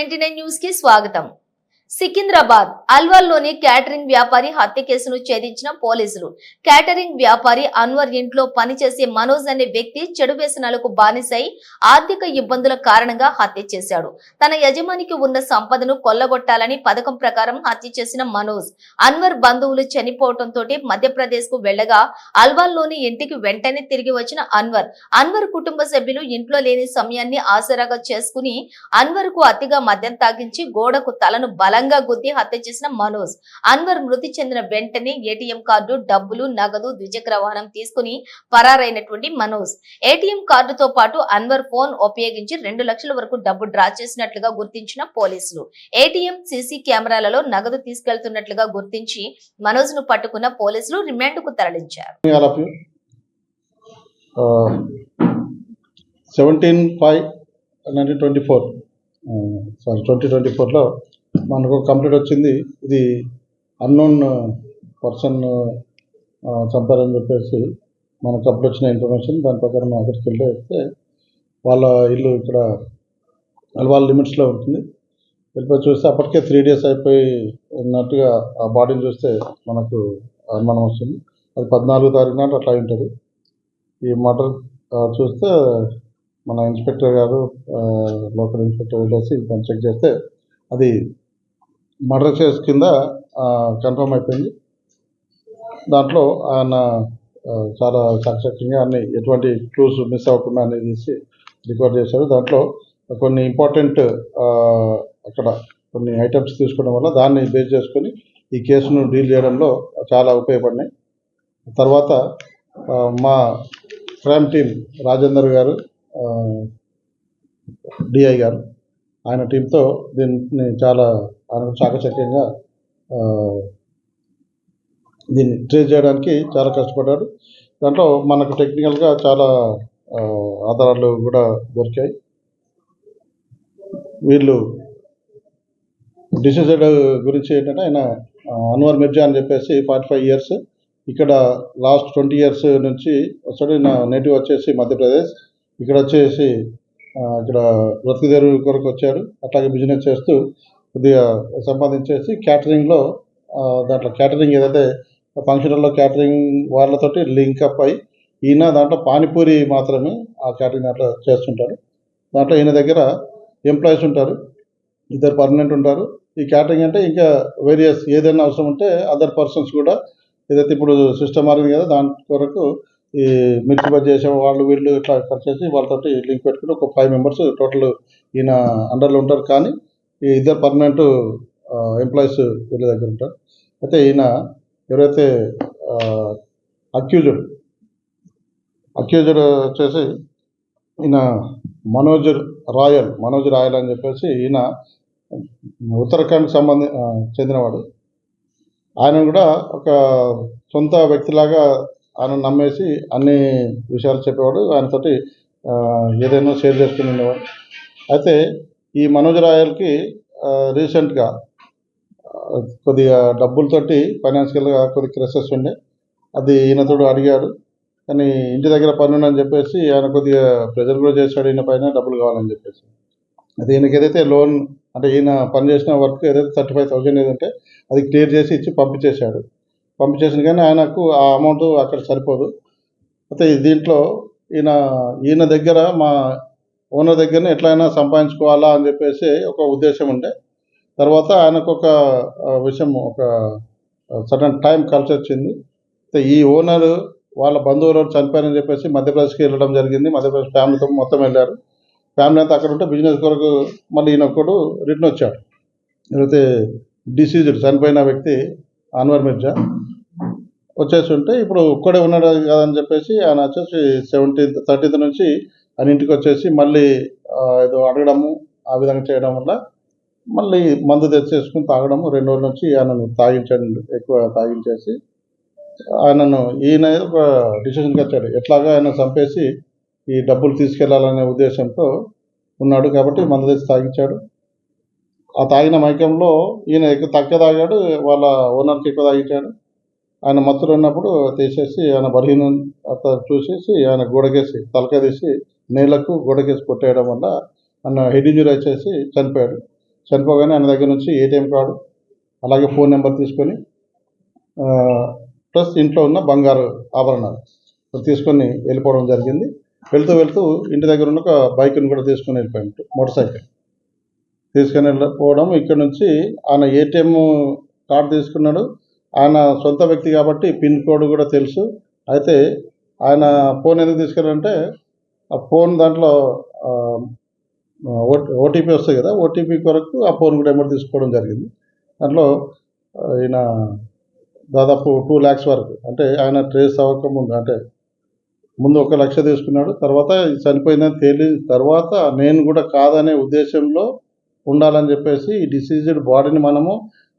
R99 news కి స్వాగతం. Secunderabad అల్వాల్లోని catering వ్యాపారి హత్య కేసును ఛేదించిన పోలీసులు. క్యాటరింగ్ వ్యాపారి అన్వర్ ఇంట్లో పనిచేసే మనోజ్ అనే వ్యక్తి చెడు వ్యసనాలకు బానిసై ఆర్థిక ఇబ్బందుల కారణంగా హత్య చేశాడు. తన యజమానికి ఉన్న సంపదను కొల్లగొట్టాలని పథకం ప్రకారం హత్య చేసిన మనోజ్ అన్వర్ బంధువులు చనిపోవడంతో మధ్యప్రదేశ్ కు వెళ్లగా అల్వాల్లోని ఇంటికి వెంటనే తిరిగి వచ్చిన అన్వర్ కుటుంబ సభ్యులు ఇంట్లో లేని సమయాన్ని ఆసరాగా చేసుకుని అన్వర్ కు అతిగా మద్యం తాగించి గోడకు తలను బలంగా గుద్ది హత్య చేసిన మనోజ్. అన్వర్ మృతి చెందిన వెంటనే ఏటీఎం కార్డు, డబ్బులు, నగదు, ద్విచక్ర వాహనం తీసుకుని పరారైనటువంటి మనోజ్ ఏటీఎం కార్డుతో పాటు అన్వర్ ఫోన్ ఉపయోగించి 2 లక్షల వరకు డబ్బు డ్రా చేసినట్లుగా గుర్తించిన పోలీసులు ఏటీఎం సీసీ కెమెరాలలో నగదు తీసుకెళ్తున్నట్లుగా గుర్తించి మనోజ్ ను పట్టుకున్న పోలీసులు రిమాండ్ కు తరలించారు. 2024లో మనకు కంప్లీట్ వచ్చింది. ఇది అన్నోన్ పర్సన్ చంపారని చెప్పేసి మనకు అప్పుడు వచ్చిన ఇన్ఫర్మేషన్. దాని ప్రకారం అక్కడికి వెళ్తే వాళ్ళ ఇల్లు ఇక్కడ వాళ్ళ లిమిట్స్లో ఉంటుంది. వెళ్ళిపోయి చూస్తే అప్పటికే 3 days అయిపోయి ఉన్నట్టుగా ఆ బాడీని చూస్తే మనకు అనుమానం వస్తుంది. అది 14వ తారీఖు నాడు అట్లా ఉంటుంది. ఈ మర్డర్ చూస్తే మన ఇన్స్పెక్టర్ గారు, లోకల్ ఇన్స్పెక్టర్ వెళ్ళేసి దాన్ని చెక్ చేస్తే అది మర్డర్ కేసు కింద కన్ఫర్మ్ అయిపోయింది. దాంట్లో ఆయన చాలా చాకచక్యంగా అన్ని ఎటువంటి క్లూస్ మిస్ అవ్వకుండా అన్ని తీసి రికార్డ్ చేశారు. దాంట్లో కొన్ని ఇంపార్టెంట్ అక్కడ కొన్ని ఐటమ్స్ తీసుకోవడం వల్ల దాన్ని బేస్ చేసుకొని ఈ కేసును డీల్ చేయడంలో చాలా ఉపయోగపడినాయి. తర్వాత మా క్రైమ్ టీం రాజేందర్ గారు, డిఐ గారు, ఆయన టీంతో దీన్ని చాలా చాకచక్యంగా దీన్ని ట్రేస్ చేయడానికి చాలా కష్టపడ్డారు. దాంట్లో మనకు టెక్నికల్గా చాలా ఆధారాలు కూడా దొరికాయి. వీళ్ళు డిసీజెడ్ గురించి ఏంటంటే ఆయన అన్వర్ మిర్జా అని చెప్పేసి 45 years, ఇక్కడ లాస్ట్ 20 years నుంచి వస్తాడు. నా నేటివ్ వచ్చేసి మధ్యప్రదేశ్. ఇక్కడ వచ్చేసి ఇక్కడ బ్రతుకుదేరు కొరకు వచ్చాడు. అట్లాగే బిజినెస్ చేస్తూ కొద్దిగా సంపాదించేసి క్యాటరింగ్లో దాంట్లో క్యాటరింగ్ ఏదైతే ఫంక్షన్లో క్యాటరింగ్ వాళ్ళతోటి లింకప్ అయి ఈయన దాంట్లో పానీపూరి మాత్రమే ఆ క్యాటరింగ్ దాంట్లో చేస్తుంటాడు. దాంట్లో ఈయన దగ్గర ఎంప్లాయీస్ ఉంటారు, 2 పర్మనెంట్ ఉంటారు. ఈ క్యాటరింగ్ అంటే ఇంకా వేరియస్ ఏదైనా అవసరం ఉంటే అదర్ పర్సన్స్ కూడా ఏదైతే ఇప్పుడు సిస్టమ్ మారింది కదా దాని కొరకు ఈ మిర్చి బజ్జీ చేసే వాళ్ళు వీళ్ళు ఇట్లా చేసి వాళ్ళతోటి లింక్ పెట్టుకుని ఒక 5 members టోటల్ ఈయన అండర్లో ఉంటారు. కానీ ఈ 2 పర్మనెంట్ ఎంప్లాయీస్ వీళ్ళ దగ్గర ఉంటారు. అయితే ఈయన ఎవరైతే అక్యూజ్డ్ వచ్చేసి ఈయన మనోజ్ రాయల్ అని చెప్పేసి ఈయన ఉత్తరాఖండ్కి చెందినవాడు. ఆయన కూడా ఒక సొంత వ్యక్తిలాగా ఆయన నమ్మేసి అన్ని విషయాలు చెప్పేవాడు. ఆయనతోటి ఏదైనా షేర్ చేసుకుని ఉండేవాడు. అయితే ఈ మనోజ్ రాయల్కి రీసెంట్గా కొద్దిగా డబ్బులతోటి ఫైనాన్షియల్గా కొద్దిగా క్రైసిస్ ఉండే. అది ఈయనతోడు అడిగాడు. కానీ ఇంటి దగ్గర పని ఉందని చెప్పేసి ఆయన కొద్దిగా ప్రెజర్ కూడా చేశాడు ఈయన పైన డబ్బులు కావాలని చెప్పేసి. అది ఈయనకి ఏదైతే లోన్ అంటే ఈయన పనిచేసిన వర్క్ ఏదైతే 35,000 ఏదంటే అది క్లియర్ చేసి ఇచ్చి పంపించేసిన కానీ ఆయనకు ఆ అమౌంట్ అక్కడ సరిపోదు. అయితే దీంట్లో ఈయన దగ్గర మా ఓనర్ దగ్గరనే ఎట్లయినా సంపాదించుకోవాలా అని చెప్పేసి ఒక ఉద్దేశం ఉండే. తర్వాత ఆయనకు ఒక విషయం, ఒక సడన్ టైం కలిసి వచ్చింది. అయితే ఈ ఓనర్ వాళ్ళ బంధువులు చనిపోయారని చెప్పేసి మధ్యప్రదేశ్కి వెళ్ళడం జరిగింది. మధ్యప్రదేశ్ ఫ్యామిలీతో మొత్తం వెళ్ళారు. ఫ్యామిలీ అంతా అక్కడ ఉంటే బిజినెస్ కొరకు మళ్ళీ ఈయన ఒక్కడు రిటర్న్ వచ్చాడు. ఏదైతే డిసీజ్డ్ చనిపోయిన వ్యక్తి అన్వర్ మిర్జా వచ్చేసి ఉంటే ఇప్పుడు ఒక్కడే ఉన్నాడు కదని చెప్పేసి ఆయన వచ్చేసి 13th నుంచి ఆయన ఇంటికి వచ్చేసి మళ్ళీ ఏదో అడగడము ఆ విధంగా చేయడం వల్ల మళ్ళీ మందు తెచ్చేసుకుని తాగడము 2 రోజుల నుంచి ఆయనను ఎక్కువ తాగించేసి ఈయన ఒక డిసిషన్కి వచ్చాడు. ఎట్లాగా ఆయన చంపేసి ఈ డబ్బులు తీసుకెళ్లాలనే ఉద్దేశంతో ఉన్నాడు. కాబట్టి మందు తెచ్చి తాగించాడు. ఆ తాగిన మైకంలో ఈయన తక్కువ తాగాడు, వాళ్ళ ఓనర్కి ఎక్కువ తాగించాడు. ఆయన మత్తులో ఉన్నప్పుడు తీసేసి ఆయన బలహీనం చూసేసి ఆయన గోడకేసి తలకాయ తీసి నేలకు గోడకేసి కొట్టేయడం వల్ల ఆయన హెడ్ ఇంజరీ వచ్చేసి చనిపోయాడు. చనిపోగానే ఆయన దగ్గర నుంచి ఏటీఎం కార్డు అలాగే ఫోన్ నెంబర్ తీసుకొని ప్లస్ ఇంట్లో ఉన్న బంగారు ఆభరణాలు తీసుకొని వెళ్ళిపోవడం జరిగింది. వెళ్తూ ఇంటి దగ్గర ఉన్న ఒక బైక్ని కూడా తీసుకొని వెళ్ళిపోయాం, మోటార్ సైకిల్ తీసుకొని వెళ్ళిపోవడం. ఇక్కడ నుంచి ఆయన ఏటీఎం కార్డు తీసుకున్నాడు. ఆయన సొంత వ్యక్తి కాబట్టి పిన్ కోడ్ కూడా తెలుసు. అయితే ఆయన ఫోన్ ఎందుకు తీసుకెళ్ళాలంటే ఆ ఫోన్ దాంట్లో ఓటీపీ వస్తుంది కదా, ఓటీపీ కొరకు ఆ ఫోన్ కూడా ఎమ్మటి తీసుకోవడం జరిగింది. దాంట్లో ఈయన దాదాపు 2 lakhs వరకు, అంటే ఆయన ట్రేస్ అవ్వకముందు, అంటే ముందు 1 లక్ష తీసుకున్నాడు. తర్వాత చనిపోయిందని తేలిన తర్వాత నేను కూడా కాదనే ఉద్దేశంలో ఉండాలని చెప్పేసి ఈ డిసీజ్డ్ బాడీని మనము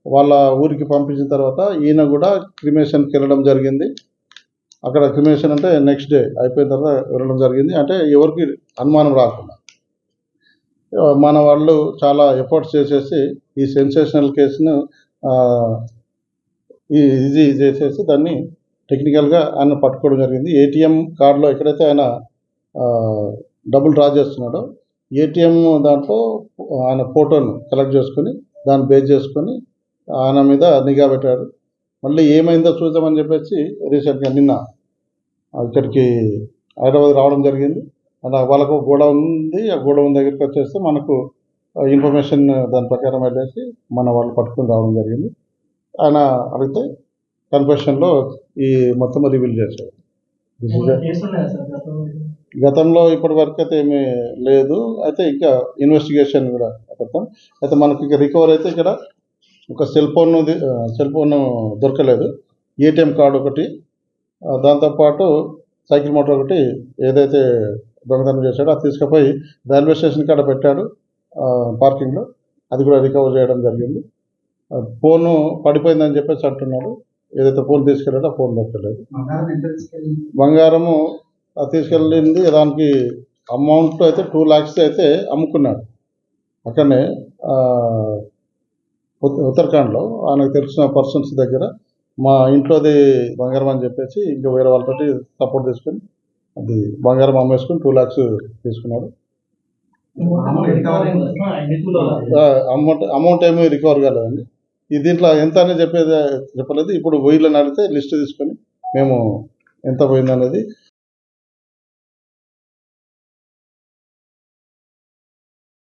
వాళ్ళ ఊరికి పంపించిన తర్వాత ఈయన కూడా క్రిమేషన్కి వెళ్ళడం జరిగింది. అక్కడ క్రిమేషన్ అంటే నెక్స్ట్ డే అయిపోయిన తర్వాత వెళ్ళడం జరిగింది. అంటే ఎవరికి అనుమానం రాకుండా మన వాళ్ళు చాలా ఎఫర్ట్స్ చేసేసి ఈ సెన్సేషనల్ కేసును ఈజీ చేసేసి దాన్ని టెక్నికల్గా ఆయన పట్టుకోవడం జరిగింది. ఏటీఎం కార్డులో ఎక్కడైతే ఆయన డబ్బులు డ్రా చేస్తున్నాడో ఏటీఎం దాంట్లో ఆయన ఫోటోను కలెక్ట్ చేసుకొని దాన్ని బేస్ చేసుకొని ఆయన మీద నిఘా పెట్టాడు. మళ్ళీ ఏమైందో చూద్దామని చెప్పేసి రీసెంట్గా నిన్న ఇక్కడికి హైదరాబాద్ రావడం జరిగింది. అలా వాళ్ళకు గోడౌన్ ఉంది, ఆ గోడౌన్ దగ్గరికి వచ్చేస్తే మనకు ఇన్ఫర్మేషన్ దాని ప్రకారం వెళ్ళేసి మన వాళ్ళు పట్టుకొని రావడం జరిగింది. ఆయన అడిగితే కన్ఫెషన్లో ఈ మొత్తం రివీల్ చేశారు. గతంలో ఇప్పటి వరకు అయితే ఏమీ లేదు. అయితే ఇంకా ఇన్వెస్టిగేషన్ కూడా పెడతాం. అయితే మనకి ఇక రికవర్ అయితే ఇక్కడ ఒక సెల్ ఫోన్ దొరకలేదు, ఏటీఎం కార్డు ఒకటి, దాంతోపాటు సైకిల్ మోటార్ ఒకటి ఏదైతే దొంగతనం చేశాడో అది తీసుకుపోయి రైల్వే స్టేషన్ కాడ పెట్టాడు పార్కింగ్లో, అది కూడా రికవర్ చేయడం జరిగింది. ఫోను పడిపోయిందని చెప్పేసి అంటున్నాడు. ఏదైతే ఫోన్ తీసుకెళ్ళాడో ఆ ఫోన్ దొరకలేదు. బంగారము తీసుకెళ్ళింది, దానికి అమౌంట్ అయితే 2 lakhs అయితే అమ్ముకున్నాడు అక్కడనే ఉత్తరాఖండ్లో. ఆయనకు తెలిసిన పర్సన్స్ దగ్గర మా ఇంట్లోది బంగారం అని చెప్పేసి ఇంకా వేరే వాళ్ళతోటి సపోర్ట్ తీసుకొని అది బంగారం అమ్మేసుకొని 2 lakhs తీసుకున్నాడు. అమౌంట్ ఏమీ రికవర్ కాలేదండి. దీంట్లో ఎంత అనేది చెప్పలేదు. ఇప్పుడు వీళ్ళని అడిగితే లిస్ట్ తీసుకొని మేము ఎంత పోయిందనేది